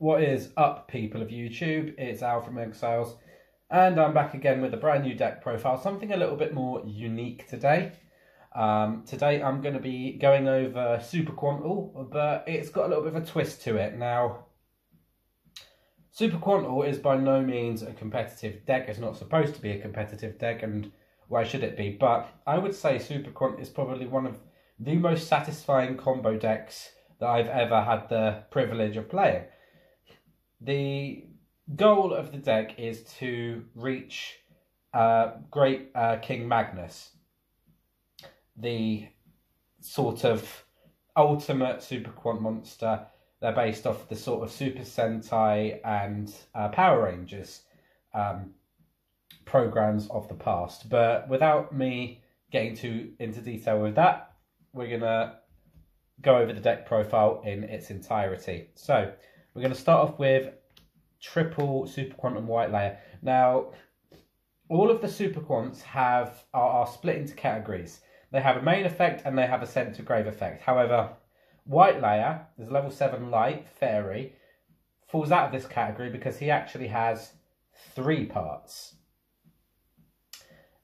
What is up, people of YouTube? It's Al from Exiles, and I'm back again with a brand new deck profile, something a little bit more unique today. Today I'm going to be going over Super Quantal, but it's got a little bit of a twist to it. Now, Super Quantal is by no means a competitive deck. It's not supposed to be a competitive deck, and why should it be? But I would say Super Quant is probably one of the most satisfying combo decks that I've ever had the privilege of playing. The goal of the deck is to reach Great King Magnus, the sort of ultimate Super Quant monster. They're based off the sort of Super Sentai and Power Rangers programs of the past. But without me getting into detail with that, we're going to go over the deck profile in its entirety. So we're going to start off with triple Super Quantum White Layer. Now, all of the Super Quants are split into categories. They have a main effect and they have a sent to grave effect. However, White Layer, there's level 7 Light Fairy, falls out of this category because he actually has 3 parts.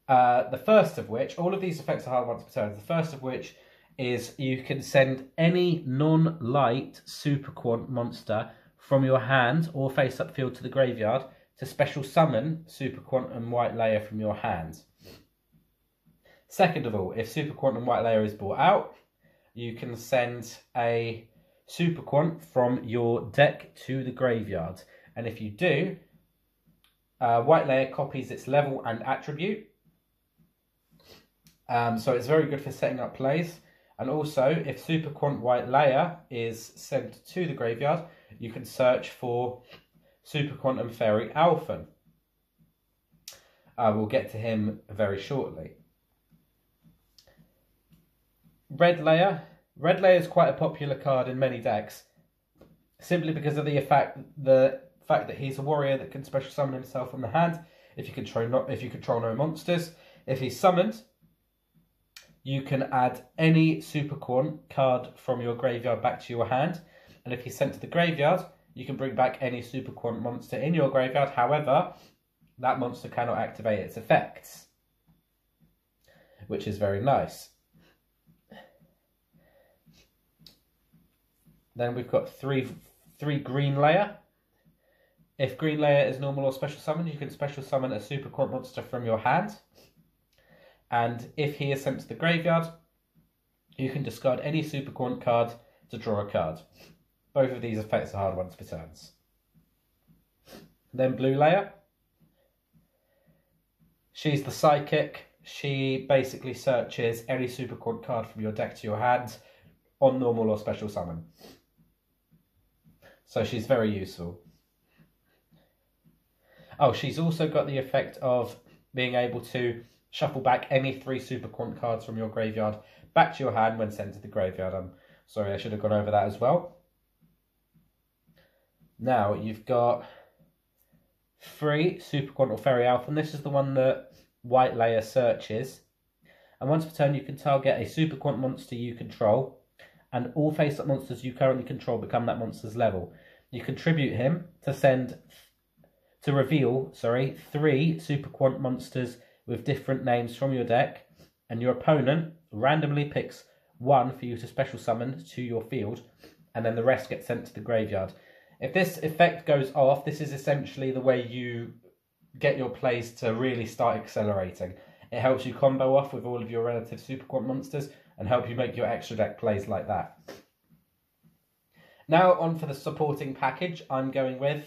The first of which, all of these effects are hard once per turn. The first of which is you can send any non-light Super Quant monster from your hand or face up field to the graveyard to special summon Super Quantum White Layer from your hand. Second of all, if Super Quantum White Layer is brought out, you can send a Super Quant from your deck to the graveyard. And if you do, White Layer copies its level and attribute. So it's very good for setting up plays. And also, if Super Quant White Layer is sent to the graveyard, you can search for Super Quantum Fairy Alphen. We'll get to him very shortly. Red Layer. Red Layer is quite a popular card in many decks, simply because of the fact that he's a warrior that can special summon himself from the hand if you control no monsters. If he's summoned, you can add any Super Quant card from your graveyard back to your hand. And if he's sent to the graveyard, you can bring back any Super Quant monster in your graveyard. However, that monster cannot activate its effects, which is very nice. Then we've got three Green Layer. If Green Layer is normal or special summon, you can special summon a Super Quant monster from your hand. And if he is sent to the graveyard, you can discard any Super Quant card to draw a card. Both of these effects are hard ones per turns. Then Blue Layer. She's the Psychic. She basically searches any Super Quant card from your deck to your hand on normal or special summon. So she's very useful. Oh, she's also got the effect of being able to shuffle back any 3 Super Quant cards from your graveyard back to your hand when sent to the graveyard. I'm sorry, I should have gone over that as well. Now, you've got 3 Super Quantal Fairy Alpha, and this is the one that White Layer searches. And once per turn, you can target a Super Quant monster you control, and all face-up monsters you currently control become that monster's level. You contribute him to reveal 3 Super Quant monsters with different names from your deck, and your opponent randomly picks 1 for you to special summon to your field, and then the rest get sent to the graveyard. If this effect goes off, this is essentially the way you get your plays to really start accelerating. It helps you combo off with all of your relative Super Quant monsters and help you make your extra deck plays like that. Now on for the supporting package I'm going with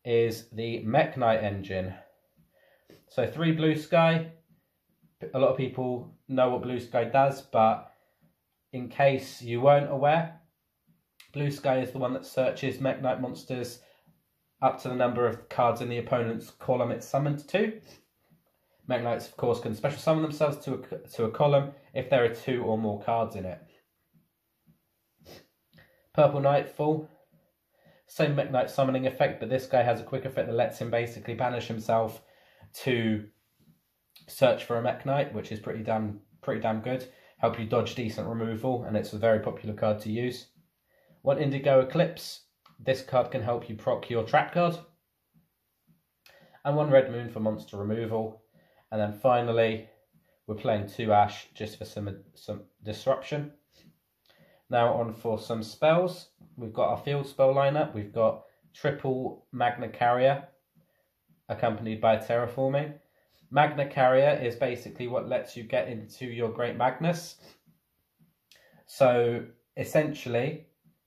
is the Mech Knight engine. So 3 Blue Sky. A lot of people know what Blue Sky does, but in case you weren't aware, Blue Sky is the one that searches Mech Knight monsters up to the number of cards in the opponent's column it's summoned to. Mech Knights, of course, can special summon themselves to a column if there are 2 or more cards in it. Purple Nightfall. Same Mech Knight summoning effect, but this guy has a quick effect that lets him basically banish himself to search for a Mech Knight, which is pretty damn good. Help you dodge decent removal, and it's a very popular card to use. One Indigo Eclipse. This card can help you proc your trap card. And 1 red moon for monster removal. And then finally, we're playing 2 ash just for some disruption. Now on for some spells. We've got our field spell lineup. We've got triple Magna Carrier, accompanied by Terraforming. Magna Carrier is basically what lets you get into your Great Magnus. So essentially,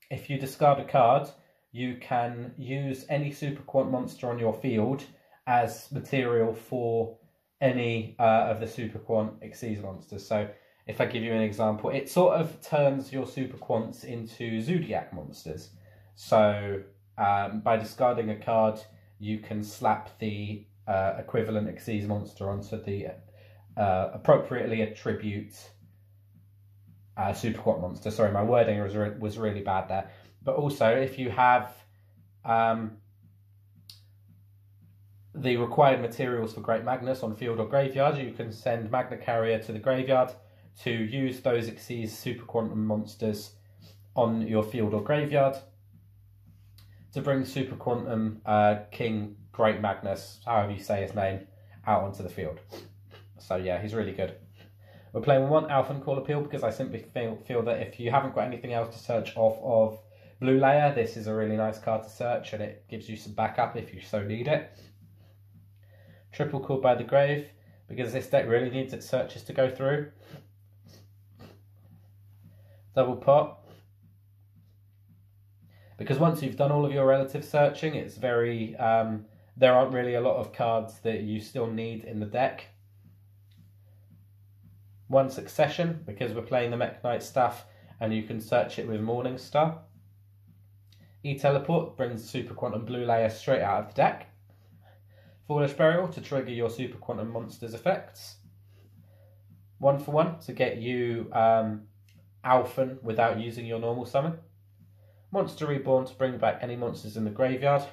if you discard a card, you can use any super quant monster on your field as material for any of the super quant Xyz monsters. So if I give you an example, it sort of turns your super quants into Zodiac monsters. So by discarding a card, you can slap the equivalent Xyz monster onto the appropriately attribute super quant monster. Sorry, my wording was really bad there. But also, if you have the required materials for Great Magnus on field or graveyard, you can send Magna Carrier to the graveyard to use those Xyz super quantum monsters on your field or graveyard to bring super quantum King Great Magnus, however you say his name, out onto the field. So yeah, he's really good. We're playing 1 Alpha and Call Appeal because I simply feel that if you haven't got anything else to search off of Blue Layer, this is a really nice card to search and it gives you some backup if you so need it. Triple Called by the Grave, because this deck really needs its searches to go through. Double Pot, because once you've done all of your relative searching, it's very there aren't really a lot of cards that you still need in the deck. 1 Succession, because we're playing the Mech Knight stuff and you can search it with Morning Star. E-Teleport brings Super Quantum Blue Layer straight out of the deck. Foolish Burial to trigger your Super Quantum Monsters effects. 1 for 1 to get you Alphen without using your normal summon. Monster Reborn to bring back any monsters in the graveyard.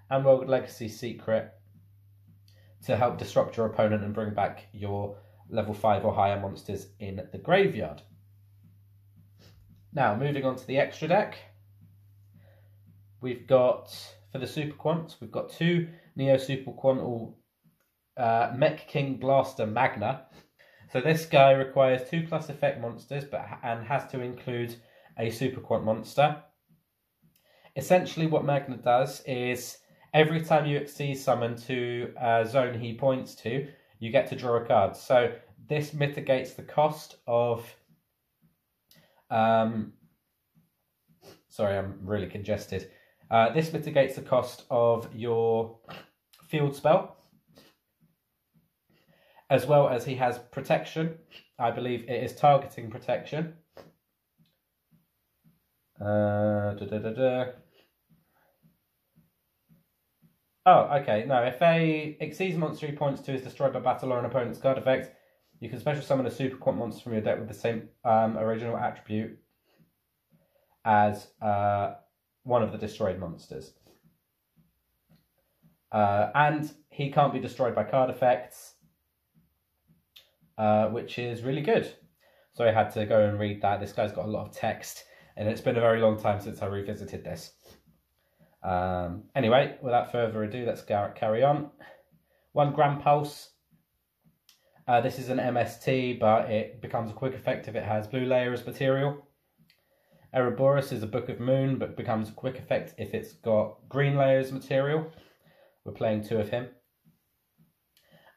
And Rogue Legacy Secret to help disrupt your opponent and bring back your level 5 or higher monsters in the graveyard. Now, moving on to the extra deck. We've got, for the Super Quants, we've got 2 Neo Super Quantal Mech King Blaster Magna. So this guy requires 2+ effect monsters and has to include a Super Quant monster. Essentially what Magna does is every time you Xyz summon to a zone he points to, you get to draw a card. So this mitigates the cost of... sorry, I'm really congested. This mitigates the cost of your field spell, as well as he has protection. I believe it is targeting protection. Oh, okay. No, if a Xyz monster he points to is destroyed by battle or an opponent's card effect, you can special summon a Super Quant monster from your deck with the same original attribute as one of the destroyed monsters. And he can't be destroyed by card effects, which is really good. So I had to go and read that. This guy's got a lot of text, and it's been a very long time since I revisited this. Anyway, without further ado, let's carry on. 1 Grand Pulse. This is an MST, but it becomes a quick effect if it has Blue Layer as material. Ouroboros is a Book of Moon, but becomes a quick effect if it's got Green Layer as material. We're playing 2 of him.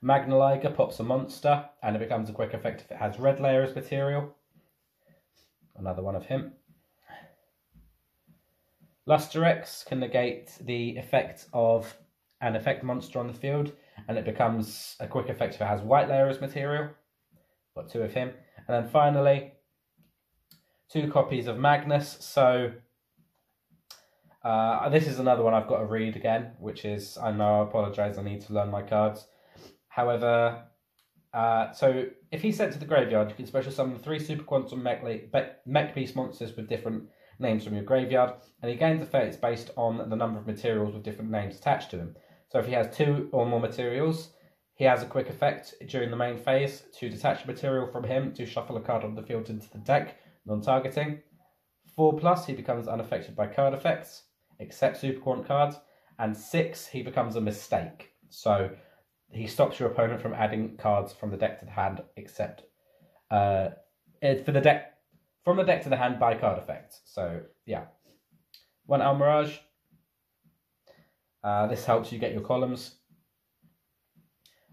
Big-Al-YGO pops a monster, and it becomes a quick effect if it has Red Layer as material. Another one of him. Lusterex can negate the effect of an effect monster on the field, and it becomes a quick effect if it has White Layer as material. Got 2 of him. And then finally, 2 copies of Magnus. So this is another one I've got to read again, which is, I know, I apologise, I need to learn my cards. However, so if he's sent to the graveyard, you can special summon 3 Super Quantum Mech Beast monsters with different names from your graveyard, and he gains effects based on the number of materials with different names attached to them. So if he has 2 or more materials, he has a quick effect during the main phase to detach a material from him to shuffle a card on the field into the deck, non-targeting. 4+, he becomes unaffected by card effects. except super quant cards. And 6, he becomes a mistake. So he stops your opponent from adding cards from the deck to the hand, except from the deck to the hand by card effects. So yeah, 1 Almirage. This helps you get your columns.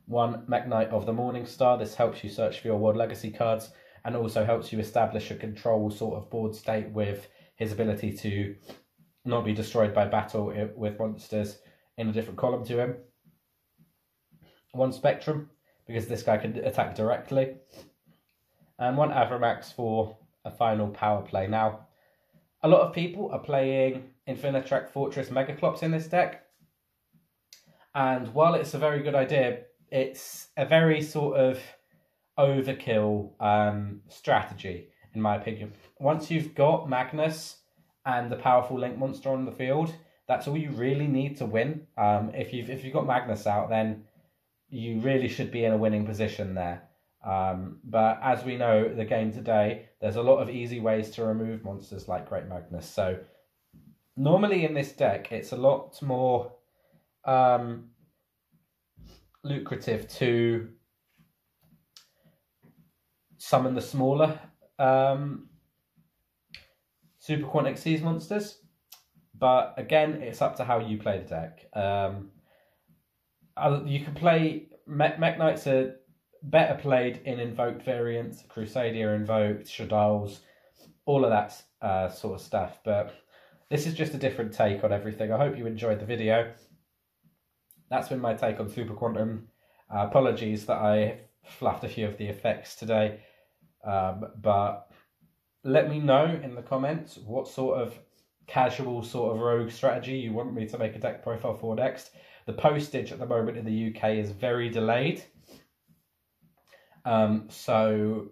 1 Mekk-Knight of the Morning Star. This helps you search for your World Legacy cards and also helps you establish a control sort of board state with his ability to not be destroyed by battle with monsters in a different column to him. 1 Spectrum, because this guy can attack directly. And 1 Avramax for a final power play. Now, a lot of people are playing Infinitrack Fortress Megaclops in this deck. And while it's a very good idea, it's a very sort of overkill strategy, in my opinion. Once you've got Magnus and the powerful Link monster on the field, that's all you really need to win. If you've got Magnus out, then you really should be in a winning position there. But as we know, the game today, there's a lot of easy ways to remove monsters like Great Magnus. So normally in this deck, it's a lot more lucrative to summon the smaller Super Quant Xyz monsters. But again, it's up to how you play the deck. You can play Mekk-Knights are better played in invoked variants, Crusadia invoked, Shadow's, all of that sort of stuff. But this is just a different take on everything. I hope you enjoyed the video. That's been my take on Super Quantum. Apologies that I fluffed a few of the effects today. But let me know in the comments what sort of casual sort of rogue strategy you want me to make a deck profile for next. The postage at the moment in the UK is very delayed. So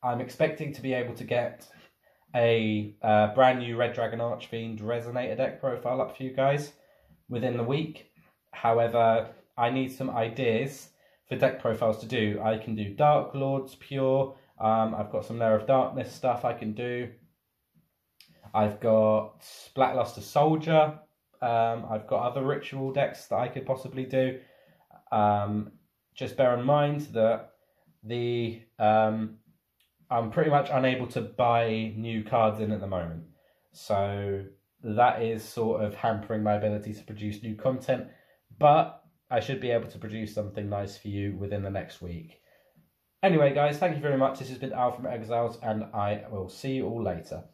I'm expecting to be able to get a brand new Red Dragon Archfiend Resonator deck profile up for you guys within the week. However, I need some ideas for deck profiles to do. I can do Dark Lords pure. I've got some Lair of Darkness stuff I can do. I've got Blackluster Soldier. I've got other ritual decks that I could possibly do. Just bear in mind that I'm pretty much unable to buy new cards in at the moment. So that is sort of hampering my ability to produce new content. But I should be able to produce something nice for you within the next week. Anyway, guys, thank you very much. This has been Al from Exiles, and I will see you all later.